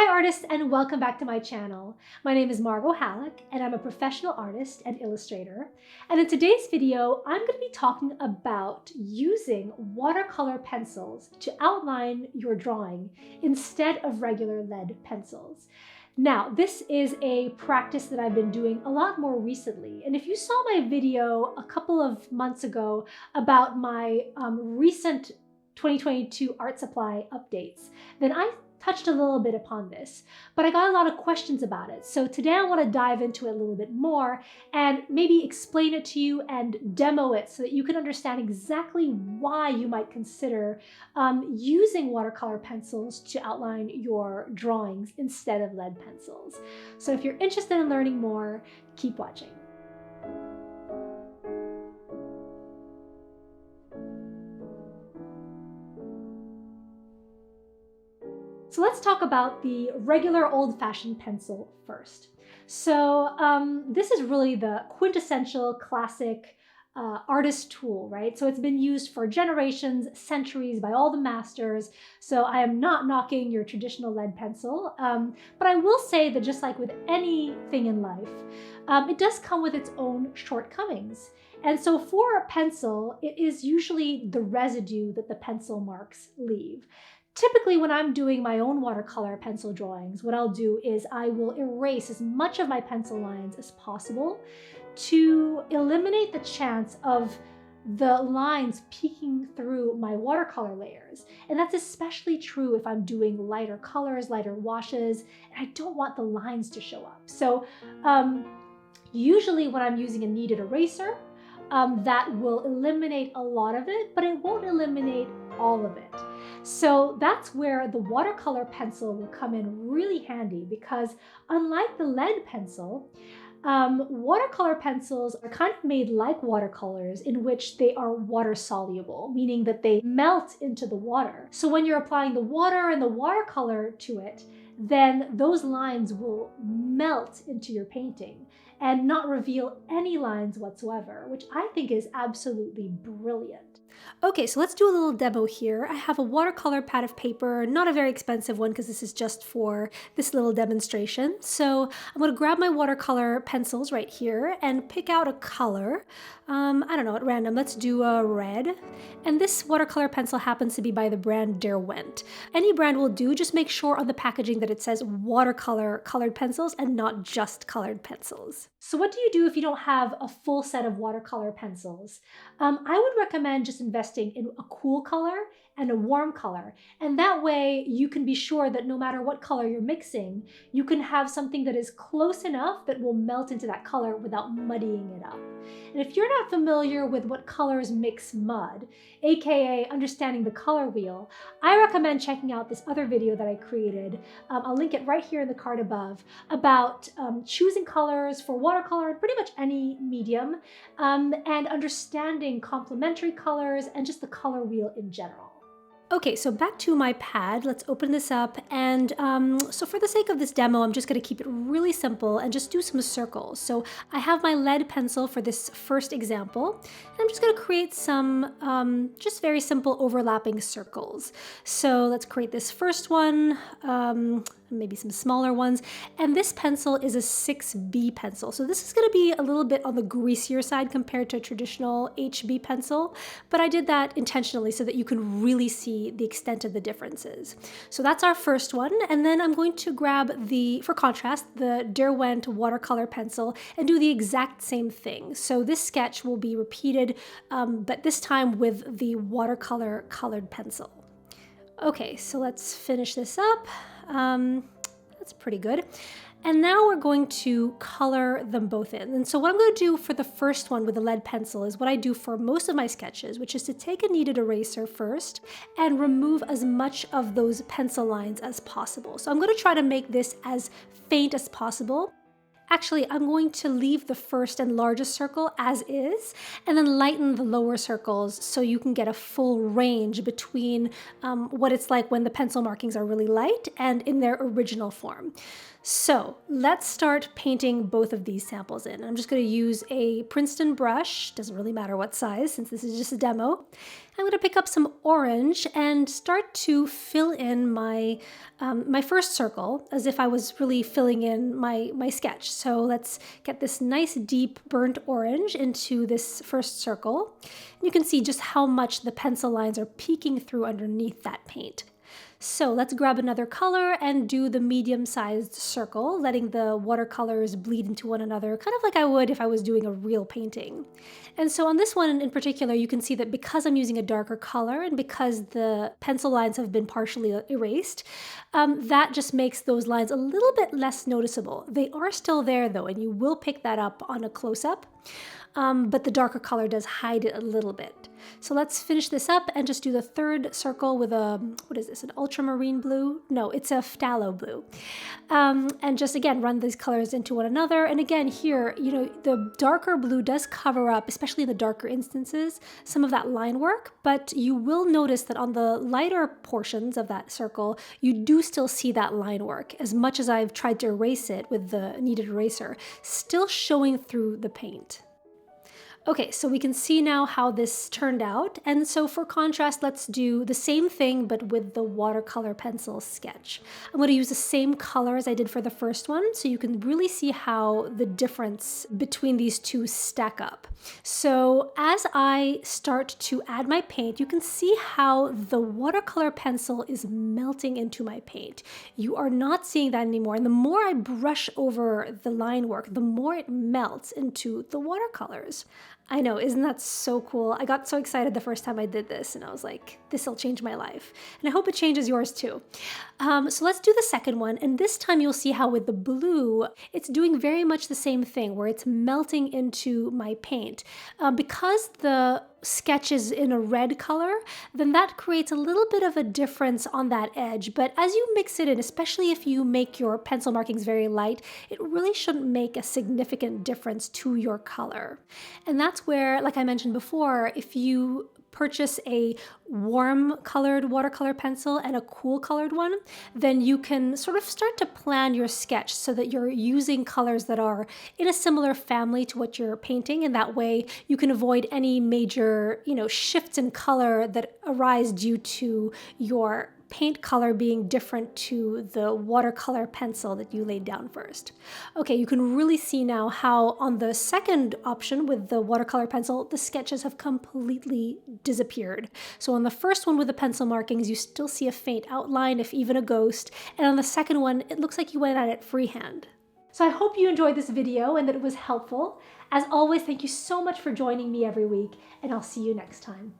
Hi artists, and welcome back to my channel. My name is Margot and I'm a professional artist and illustrator. And in today's video, I'm going to be talking about using watercolor pencils to outline your drawing instead of regular lead pencils. Now, this is a practice that I've been doing a lot more recently. And if you saw my video a couple of months ago about my recent 2022 art supply updates, then I touched a little bit upon this, but I got a lot of questions about it. So today I want to dive into it a little bit more and maybe explain it to you and demo it so that you can understand exactly why you might consider using watercolor pencils to outline your drawings instead of lead pencils. So if you're interested in learning more, keep watching. So let's talk about the regular old-fashioned pencil first. So this is really the quintessential classic artist tool, right? So it's been used for generations, centuries by all the masters. So I am not knocking your traditional lead pencil, but I will say that just like with anything in life, it does come with its own shortcomings. And so for a pencil, it is usually the residue that the pencil marks leave. Typically, when I'm doing my own watercolor pencil drawings, what I'll do is I will erase as much of my pencil lines as possible to eliminate the chance of the lines peeking through my watercolor layers. And that's especially true if I'm doing lighter colors, lighter washes, and I don't want the lines to show up. So usually when I'm using a kneaded eraser, that will eliminate a lot of it, but it won't eliminate all of it. So that's where the watercolor pencil will come in really handy, because unlike the lead pencil, watercolor pencils are kind of made like watercolors in which they are water soluble, meaning that they melt into the water. So when you're applying the water and the watercolor to it, then those lines will melt into your painting and not reveal any lines whatsoever, which I think is absolutely brilliant. Okay, so let's do a little demo here. I have a watercolor pad of paper, not a very expensive one because this is just for this little demonstration. So I'm going to grab my watercolor pencils right here and pick out a color. I don't know, at random, let's do a red. And this watercolor pencil happens to be by the brand Derwent. Any brand will do, just make sure on the packaging that it says watercolor colored pencils and not just colored pencils. So what do you do if you don't have a full set of watercolor pencils? I would recommend just investing in a cool color and a warm color. And that way you can be sure that no matter what color you're mixing, you can have something that is close enough that will melt into that color without muddying it up. And if you're not familiar with what colors mix mud, aka understanding the color wheel, I recommend checking out this other video that I created. I'll link it right here in the card above, about choosing colors for watercolor and pretty much any medium, and understanding complementary colors and just the color wheel in general. Okay, so back to my pad, let's open this up. And so for the sake of this demo, I'm just gonna keep it really simple and just do some circles. So I have my lead pencil for this first example, and I'm just gonna create some just very simple overlapping circles. So let's create this first one, maybe some smaller ones. And this pencil is a 6B pencil. So this is gonna be a little bit on the greasier side compared to a traditional HB pencil, but I did that intentionally so that you can really see the extent of the differences. So that's our first one. And then I'm going to grab for contrast, the Derwent watercolor pencil and do the exact same thing. So this sketch will be repeated, but this time with the watercolor colored pencil. Okay, so let's finish this up. That's pretty good. And now we're going to color them both in. And so what I'm going to do for the first one with the lead pencil is what I do for most of my sketches, which is to take a kneaded eraser first and remove as much of those pencil lines as possible. So I'm going to try to make this as faint as possible. Actually, I'm going to leave the first and largest circle as is, and then lighten the lower circles so you can get a full range between what it's like when the pencil markings are really light and in their original form. So let's start painting both of these samples in. I'm just going to use a Princeton brush, doesn't really matter what size since this is just a demo. I'm going to pick up some orange and start to fill in my first circle as if I was really filling in my sketch. So let's get this nice deep burnt orange into this first circle. And you can see just how much the pencil lines are peeking through underneath that paint. So let's grab another color and do the medium-sized circle, letting the watercolors bleed into one another, kind of like I would if I was doing a real painting. And so on this one in particular, you can see that because I'm using a darker color and because the pencil lines have been partially erased, that just makes those lines a little bit less noticeable. They are still there though, and you will pick that up on a close-up. But the darker color does hide it a little bit. So let's finish this up and just do the third circle with a, what is this, an ultramarine blue? No, it's a phthalo blue. And just again, run these colors into one another. And again, here, you know, the darker blue does cover up, especially in the darker instances, some of that line work, but you will notice that on the lighter portions of that circle, you do still see that line work, as much as I've tried to erase it with the kneaded eraser, still showing through the paint. Okay, so we can see now how this turned out. And so for contrast, let's do the same thing, but with the watercolor pencil sketch. I'm going to use the same color as I did for the first one, so you can really see how the difference between these two stack up. So as I start to add my paint, you can see how the watercolor pencil is melting into my paint. You are not seeing that anymore. And the more I brush over the line work, the more it melts into the watercolors. I know, isn't that so cool? I got so excited the first time I did this and I was like, this will change my life. And I hope it changes yours too. So let's do the second one. And this time you'll see how with the blue, it's doing very much the same thing where it's melting into my paint. Because the sketch is in a red color, then that creates a little bit of a difference on that edge. But as you mix it in, especially if you make your pencil markings very light, it really shouldn't make a significant difference to your color. And that's where, like I mentioned before, if you purchase a warm colored watercolor pencil and a cool colored one, then you can sort of start to plan your sketch so that you're using colors that are in a similar family to what you're painting, and that way you can avoid any major, shifts in color that arise due to your paint color being different to the watercolor pencil that you laid down first. Okay, you can really see now how on the second option with the watercolor pencil, the sketches have completely disappeared. So on the first one with the pencil markings, you still see a faint outline, if even a ghost, and on the second one, it looks like you went at it freehand. So I hope you enjoyed this video and that it was helpful. As always, thank you so much for joining me every week, and I'll see you next time.